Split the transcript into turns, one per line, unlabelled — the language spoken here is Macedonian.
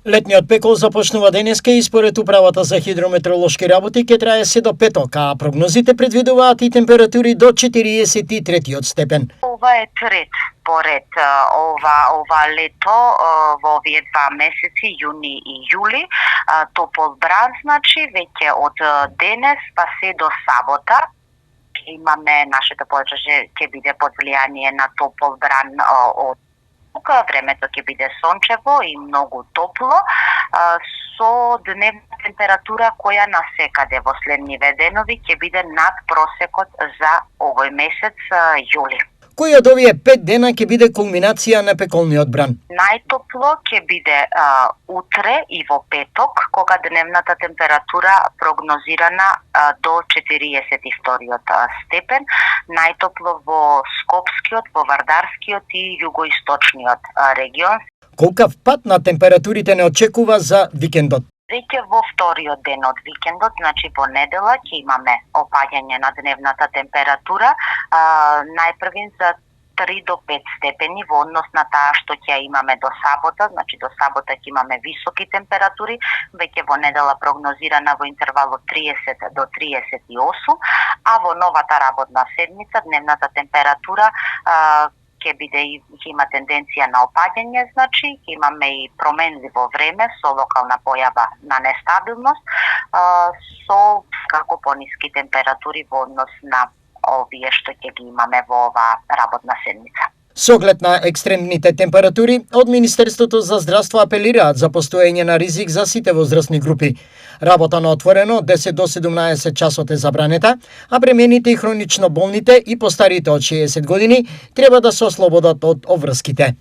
Летниот пекол започнува денеска и според управата за хидрометеоролошки работи ќе трае се до петок, а прогнозите предвидуваат и температури до 43 степен.
Ова е трет поред ова лето во овие два месеци, јуни и јули. Топол бран, значи, веќе од денес па се до сабота. Имаме нашето подружје ќе биде под влијание на топол бран од времето ќе биде сончево и многу топло, со дневна температура која насекаде во следниве денови ќе биде над просекот за овој месец јули.
Кој од овие 5 дена ќе биде кулминација на пеколниот бран?
Најтопло ќе биде утре и во петок, кога дневната температура прогнозирана до 42 степен, најтопло во Скопскиот, во Вардарскиот и југоисточниот регион.
Колкав пат на температурите не очекува за викендот?
Веќе во вториот ден од викендот, значи во недела, ќе имаме опаѓање на дневната температура, најпрвин за 3 до 5 степени во однос на таа што ќе имаме до сабота, значи до сабота ќе имаме високи температури, веќе во недела прогнозирана во интервал од 30 до 38, а во новата работна седмица дневната температура ќе биде и ќе има тенденција на опаѓање, значи ќе имаме и променливо време со локална појава на нестабилност, со како пониски температури во однос на овие што ќе ги имаме во оваа работна седмица.
Со оглед на екстремните температури, од Министерството за здравство апелираат за постоење на ризик за сите возрастни групи. Работа на отворено од 10 до 17 часот е забранета, а бремените и хронично болните и постарите од 60 години треба да се ослободат од обврските.